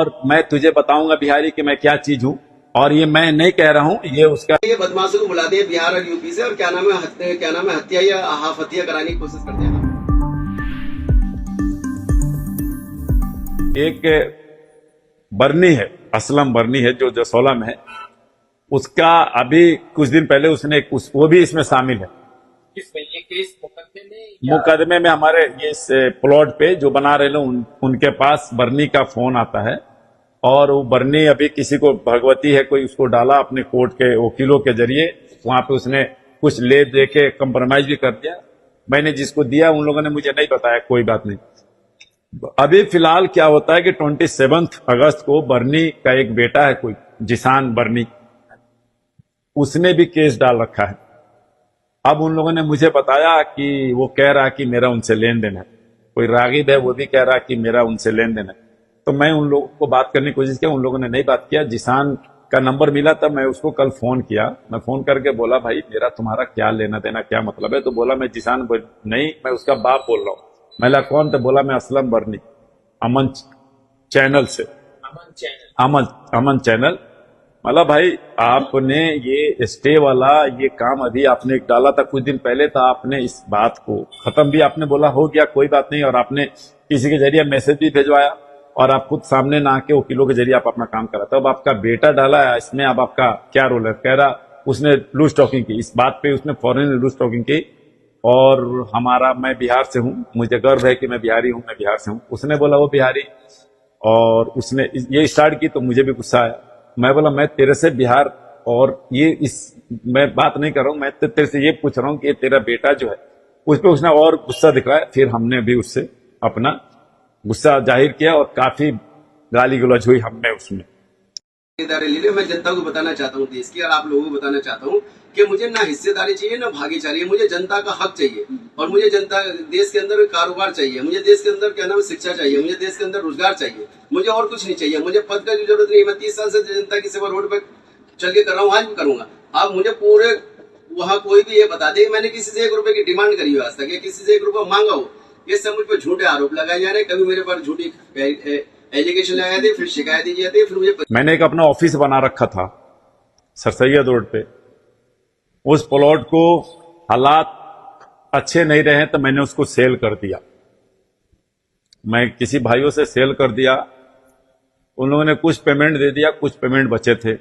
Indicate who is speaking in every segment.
Speaker 1: और मैं तुझे बताऊंगा बिहारी कि मैं क्या चीज हूँ। और ये मैं नहीं कह रहा हूँ, ये उसका
Speaker 2: ये बदमाशों को बुलाते हैं बिहार और यूपी से, और क्या नाम है हत्या या हाफ हत्या कराने की कोशिश करते हैं।
Speaker 1: एक बरनी है, असलम बरनी है, जो जसोला में है। उसका अभी कुछ दिन पहले उसने वो भी इसमें शामिल है।
Speaker 3: किसमें ये केस मुकदमे में
Speaker 1: मुकदमे में हमारे ये इस प्लॉट पे जो बना रहे लोग उनके पास बरनी का फोन आता है, और वो बरनी अभी किसी को भगवती है कोई उसको डाला अपने कोर्ट के वकीलों के जरिए, वहां पे उसने कुछ ले दे के कंप्रोमाइज भी कर दिया। मैंने जिसको दिया उन लोगों ने मुझे नहीं बताया, कोई बात नहीं। अभी फिलहाल क्या होता है कि 27 अगस्त को बरनी का एक बेटा है कोई जिसान बरनी, उसने भी केस डाल रखा है। अब उन लोगों ने मुझे बताया कि वो कह रहा कि मेरा उनसे लेन देन है। कोई रागिब है वो भी कह रहा कि मेरा उनसे लेन देन है। तो मैं उन लोगों को बात करने की कोशिश किया, उन लोगों ने नहीं बात किया। जिसान का नंबर मिला तब मैं उसको कल फोन किया। मैं फोन करके बोला भाई मेरा तुम्हारा क्या लेना देना, क्या मतलब है? तो बोला मैं जिसान नहीं, मैं उसका बाप बोल रहा हूँ। मैं कौन? तो बोला मैं असलम बरनी, अमन चैनल से। अमन चैनल। मतलब भाई आपने ये स्टे वाला ये काम अभी आपने डाला था कुछ दिन पहले था, आपने इस बात को खत्म भी आपने बोला हो गया कोई बात नहीं, और आपने किसी के जरिए मैसेज भी भेजवाया, और आप खुद सामने ना आके वकीलों के जरिए आप अपना काम करा। तब आपका बेटा डाला है इसमें, अब आपका क्या रोल है? कह रहा उसने लूज टॉकिंग की, इस बात पे उसने फौरन लूज टॉकिंग की। और मैं बिहार से हूँ, मुझे गर्व है कि मैं बिहारी हूँ, मैं बिहार से हूँ। उसने बोला वो बिहारी, और उसने ये स्टार्ट की तो मुझे भी गुस्सा आया। मैं बोला मैं तेरे से बिहार, और मैं बात नहीं कर रहा हूँ, मैं तेरे से ये पूछ रहा हूँ कि ये तेरा बेटा जो है, उस पर उसने और गुस्सा दिखाया। फिर हमने भी उससे अपना गुस्सा जाहिर किया और काफी गाली गलौज हुई हमने उसमें।
Speaker 2: मैं जनता को बताना चाहता हूँ देश की, और आप लोगों को बताना चाहता हूँ कि मुझे ना हिस्सेदारी चाहिए ना भागीदारी, मुझे जनता का हक चाहिए, और मुझे जनता देश के अंदर कारोबार चाहिए, मुझे देश के अंदर क्या नाम शिक्षा चाहिए, मुझे देश के अंदर रोजगार चाहिए, मुझे और कुछ नहीं चाहिए। मुझे पद का जरूरत नहीं। मैं 30 साल से जनता की सेवा रोड पे चल के कर रहा हूँ, आज भी करूंगा। आप मुझे पूरे वहाँ कोई भी ये बता दे मैंने किसी से 1 रुपए की डिमांड करी हो आज तक, या किसी से 1 रुपया मांगा हो। ये सब मुझ पर झूठे आरोप लगाए जा रहे हैं। कभी मेरे पर झूठी एजुकेशन लगाए थे, फिर शिकायत दी जाती है, फिर मुझे
Speaker 1: मैंने एक अपना ऑफिस बना रखा था सरसैयद रोड पे। उस प्लॉट को हालात अच्छे नहीं रहे तो मैंने उसको सेल कर दिया। मैं किसी भाइयों से सेल कर दिया, उन लोगों ने कुछ पेमेंट दे दिया, कुछ पेमेंट बचे थे।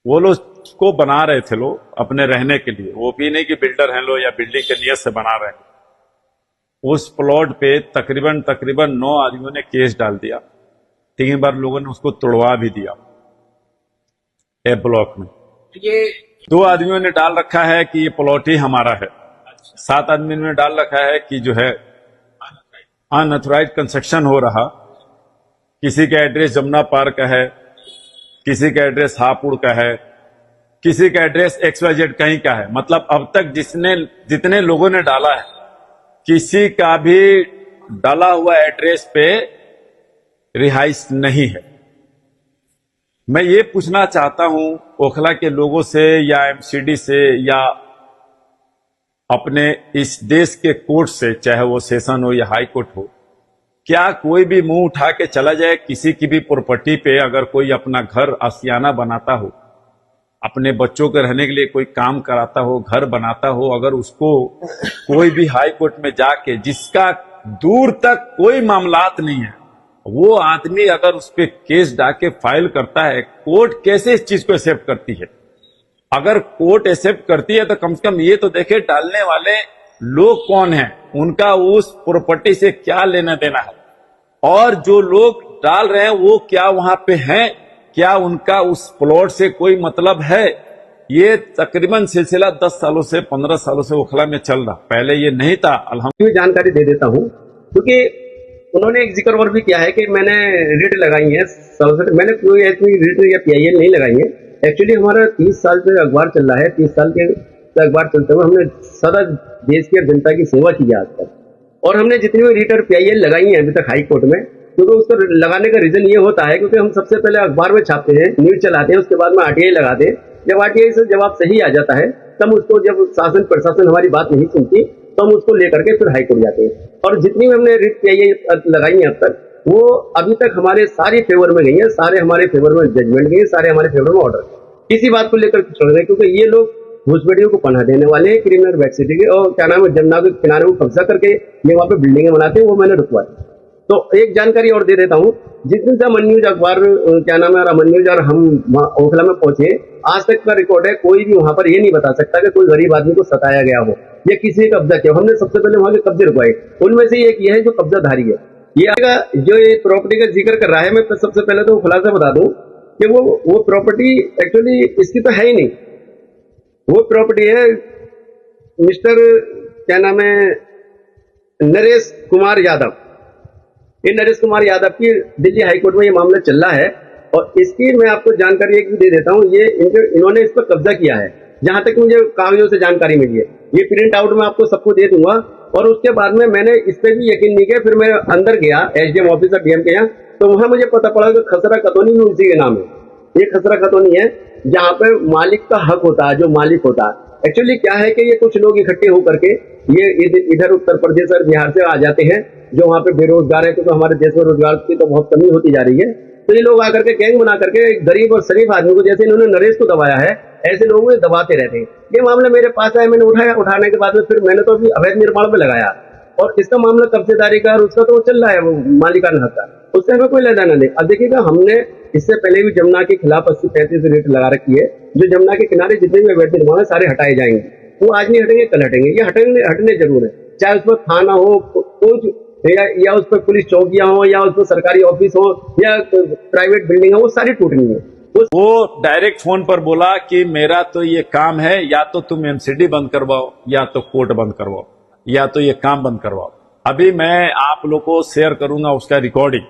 Speaker 1: वो लोग को बना रहे थे लोग अपने रहने के लिए, वो भी नहीं कि बिल्डर हैं लोग या बिल्डिंग के नियत से बना रहे हैं। उस प्लॉट पे तकरीबन 9 आदमियों ने केस डाल दिया। 3 बार लोगों ने उसको तोड़वा भी दिया। ए ब्लॉक में
Speaker 3: ये
Speaker 1: 2 आदमियों ने डाल रखा है कि ये प्लॉट ही हमारा है। 7 आदमियों ने डाल रखा है कि जो है अनऑथराइज्ड कंस्ट्रक्शन हो रहा। किसी का एड्रेस जमुना पार्क का है, किसी का एड्रेस हापुड़ का है, किसी का एड्रेस XYZ कहीं का है। मतलब अब तक जितने लोगों ने डाला है, किसी का भी डाला हुआ एड्रेस पे रिहाइश नहीं है। मैं ये पूछना चाहता हूं ओखला के लोगों से या MCD से या अपने इस देश के कोर्ट से, चाहे वो सेशन हो या हाई कोर्ट हो, क्या कोई भी मुंह उठा के चला जाए किसी की भी प्रॉपर्टी पे? अगर कोई अपना घर आशियाना बनाता हो, अपने बच्चों के रहने के लिए कोई काम कराता हो, घर बनाता हो, अगर उसको कोई भी हाई कोर्ट में जाके, जिसका दूर तक कोई मामलात नहीं है, वो आदमी अगर उस पर केस डाके फाइल करता है, कोर्ट कैसे इस चीज को एक्सेप्ट करती है? अगर कोर्ट एक्सेप्ट करती है तो कम से कम ये तो देखे डालने वाले लोग कौन हैं, उनका उस प्रॉपर्टी से क्या लेना देना है, और जो लोग डाल रहे हैं वो क्या वहां पे हैं, क्या उनका उस प्लॉट से कोई मतलब है? ये तकरीबन सिलसिला 10 सालों से 15 सालों से ओखला में चल रहा, पहले ये नहीं था।
Speaker 2: अल्हम्दुलिल्लाह जानकारी दे देता हूँ, क्योंकि उन्होंने एक जिक्र और भी किया है कि मैंने रिट लगाई है। मैंने कोई ऐसी रिट या PIL नहीं लगाई है। एक्चुअली हमारा 30 साल से अखबार चल रहा है। 30 साल के अखबार चलते हुए हमने सदा देश की और जनता की सेवा की है आज तक, और हमने जितनी भी रिट और PIL लगाई है अभी तक हाई कोर्ट में, क्योंकि उसको लगाने का रीजन ये होता है क्योंकि हम सबसे पहले अखबार में छापते हैं, न्यूज चलाते हैं, उसके बाद में RTI लगाते हैं। जब RTI से जवाब सही आ जाता है तब उसको, जब शासन प्रशासन हमारी बात नहीं सुनती तो हम उसको लेकर के फिर हाई कोर्ट जाते हैं। और जितनी भी हमने रिट PIL लगाई है अब तक,
Speaker 4: वो अभी तक हमारे सारे फेवर में गई है, सारे हमारे फेवर में जजमेंट गई है, सारे हमारे फेवर में ऑर्डर, किसी बात को लेकर छोड़ रहे हैं, क्योंकि ये लोग घुसपैठियों को पनाह देने वाले हैं, क्रिमिनल वैक्सिटी के, और क्या नाम है, जमुना के किनारे को कब्जा करके ये वहां पे बिल्डिंगें बनाते हैं, वो मैंने रुकवाई। तो एक जानकारी और दे देता हूँ, जिस दिन से अमन न्यूज अखबार क्या नाम है, अमन न्यूज और हम ओखला में पहुंचे, आज तक का रिकॉर्ड है, कोई भी वहां पर ये नहीं बता सकता कि कोई गरीब आदमी को सताया गया हो या किसी ने कब्जा किया। हमने सबसे पहले वहां के कब्जे रुकवाए, उनमें से एक ये है जो कब्जाधारी है। ये आएगा जो ये प्रॉपर्टी का जिक्र कर रहा है, मैं सबसे पहले तो खुलासा बता दूं कि वो प्रॉपर्टी एक्चुअली इसकी तो है ही नहीं। वो प्रॉपर्टी है मिस्टर क्या नाम है, नरेश कुमार यादव। ये नरेश कुमार यादव की दिल्ली हाईकोर्ट में ये मामला चल रहा है, और इसकी मैं आपको जानकारी एक भी दे देता हूँ। ये इन्होंने इस पर कब्जा किया है, जहां तक मुझे कागजों से जानकारी मिली है। ये प्रिंट आउट में आपको सबको दे दूंगा। और उसके बाद में मैंने इस पे भी यकीन नहीं किया, फिर मैं अंदर गया एसडीएम ऑफिसर डीएम के यहाँ, तो वहां मुझे पता पड़ा कि खसरा खतौनी भी उसी के नाम है। ये खसरा खतौनी है जहाँ पे मालिक का हक होता है, जो मालिक होता है। एक्चुअली क्या है कि ये कुछ लोग इकट्ठे होकर के ये इधर उत्तर प्रदेश और बिहार से आ जाते हैं, जो वहाँ पे बेरोजगार है, क्योंकि हमारे देश में रोजगार की तो बहुत कमी होती जा रही है। तो ये लोग आकर के गैंग बना करके गरीब और शरीफ आदमी को, जैसे इन्होंने नरेश को दबाया है, ऐसे लोगों को दबाते रहते हैं। ये मामला मेरे पास आया, मैंने उठाया, उठाने के बाद में फिर मैंने तो अभी अवैध निर्माण पे लगाया, और इसका मामला कब्जेदारी का और उसका तो चल रहा है, वो मालिकाना हक का, उससे हमें कोई लेना नहीं। अब देखिएगा, हमने इससे पहले भी जमुना के खिलाफ 80-35 रेट लगा रखी है, जो जमुना के किनारे जितने भी अवैध निर्माण है सारे हटाए जाएंगे। वो आज नहीं हटेंगे, कल हटेंगे। ये हटने जरूर है, चाहे उस पर थाना हो, कुछ या उस पर पुलिस चौकियां हो, या उस पर सरकारी ऑफिस हो, या प्राइवेट बिल्डिंग हो, वो सारी टूटनी है।
Speaker 1: वो डायरेक्ट फोन पर बोला कि मेरा तो ये काम है, या तो तुम एमसीडी बंद करवाओ, या तो कोर्ट बंद करवाओ, या तो ये काम बंद करवाओ। अभी मैं आप लोग को शेयर करूंगा उसका रिकॉर्डिंग।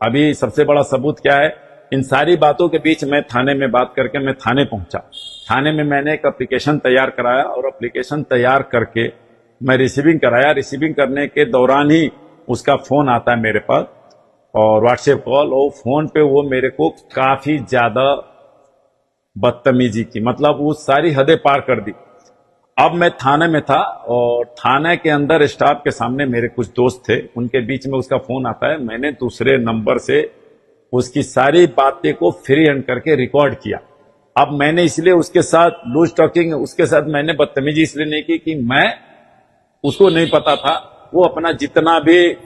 Speaker 1: अभी सबसे बड़ा सबूत क्या है, इन सारी बातों के बीच मैं थाने में बात करके मैं थाने पहुंचा। थाने में मैंने एक एप्लीकेशन तैयार कराया, और एप्लीकेशन तैयार करके मैं रिसीविंग कराया। रिसीविंग करने के दौरान ही उसका फोन आता है मेरे पास, और व्हाट्सएप कॉल, और फोन पे वो मेरे को काफी ज्यादा बदतमीजी की, मतलब वो सारी हदें पार कर दी। अब मैं थाने में था, और थाने के अंदर स्टाफ के सामने मेरे कुछ दोस्त थे, उनके बीच में उसका फोन आता है। मैंने दूसरे नंबर से उसकी सारी बातें को फ्री हैंड करके रिकॉर्ड किया। अब मैंने इसलिए उसके साथ लूज टॉकिंग, उसके साथ मैंने बदतमीजी इसलिए नहीं की कि मैं, उसको नहीं पता था, वो अपना जितना भी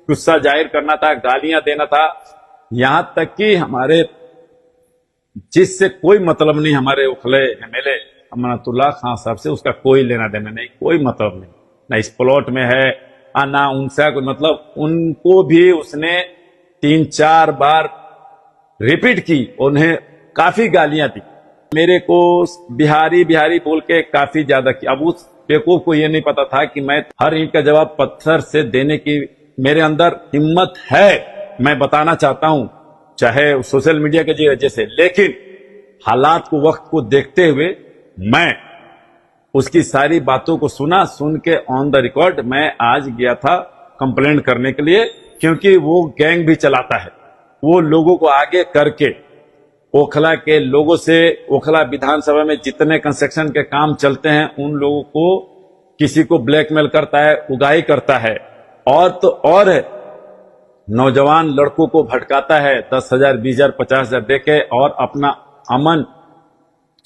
Speaker 1: गुस्सा जाहिर करना था, गालियां देना था, यहां तक कि हमारे जिससे कोई मतलब नहीं, हमारे उखले एमएलए अमनतुल्लाह खान साहब से उसका कोई लेना देना नहीं, कोई मतलब नहीं, ना इस प्लॉट में है ना उनसे कोई मतलब। उनको भी उसने 3-4 बार रिपीट की, उन्हें काफी गालियां दी, मेरे को बिहारी बिहारी बोल के काफी ज्यादा की। अब उस बेवकूफ को यह नहीं पता था कि मैं हर ईंट का जवाब पत्थर से देने की मेरे अंदर हिम्मत है, मैं बताना चाहता हूं, चाहे सोशल मीडिया के वजह से। लेकिन हालात को, वक्त को देखते हुए मैं उसकी सारी बातों को सुन के ऑन द रिकॉर्ड मैं आज गया था कंप्लेंट करने के लिए, क्योंकि वो गैंग भी चलाता है। वो लोगों को आगे करके ओखला के लोगों से, ओखला विधानसभा में जितने कंस्ट्रक्शन के काम चलते हैं, उन लोगों को किसी को ब्लैकमेल करता है, उगाही करता है, और तो और नौजवान लड़कों को भटकाता है 10,000, 20,000, 50,000 देके, और अपना अमन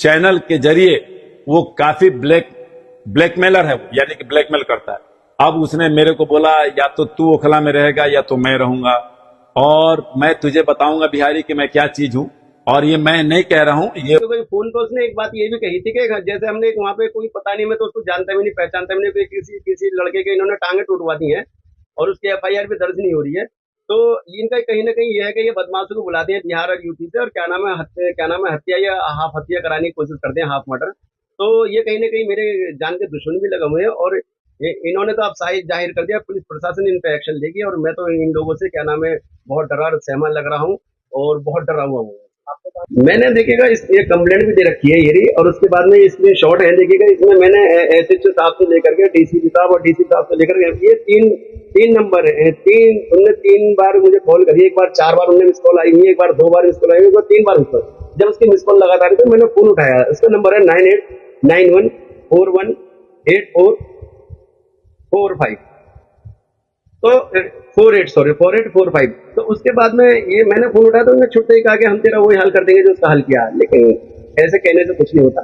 Speaker 1: चैनल के जरिए वो काफी ब्लैकमेलर है, यानी कि ब्लैकमेल करता है। अब उसने मेरे को बोला, या तो तू ओखला में रहेगा या तो मैं रहूंगा, और मैं तुझे बताऊंगा बिहारी कि मैं क्या चीज हूं। और ये मैं नहीं कह रहा हूं, ये
Speaker 4: तो फोन पर उसने एक बात ये भी कही थी कि जैसे हमने वहाँ पे कोई पता नहीं, मैं तो उसको जानता भी नहीं, पहचानता भी नहीं, किसी लड़के के इन्होंने टांगे टूटवा दी हैं, और उसकी एफआईआर भी दर्ज नहीं हो रही है। तो इनका कहीं ना कहीं ये है कि ये बदमाशों को बुलाते हैं बिहार और यूपी से, और क्या नाम है हत्या या हाफ हत्या कराने की कोशिश करते हैं, हाफ मर्डर। तो ये कहीं ना कहीं मेरे जान के दुश्मन भी लगे हुए हैं, और इन्होंने तो अब साइज जाहिर कर दिया, पुलिस प्रशासन इन पर एक्शन लेगी। और मैं तो इन लोगों से क्या नाम है बहुत डरा और सहमा लग रहा हूँ, और बहुत डरा हुआ हूँ। मैंने देखिएगा ये कंप्लेंट भी दे रखी है ये, और उसके बाद में स्क्रीन शॉट है, देखिएगा इसमें मैंने एसएचओ साहब से लेकर के डीसीपी साहब और डीसी साहब से लेकर के ये तीन नंबर है, उनने 3 बार मुझे कॉल करी, एक बार 4 बार उनने मिस कॉल आई, एक बार 2 बार मिस कॉल आई, एक बार 3 बार मिस कॉल। जब उसकी मिस कॉल लगातार तो मैंने फोन उठाया, उसका नंबर है 9891418445। तो 4845। तो उसके बाद में ये मैंने फोन उठाया तो उन्होंने छुट्टे ही कहा कि हम तेरा वही हल कर देंगे जो उसका हल किया, लेकिन ऐसे कहने से कुछ नहीं होता।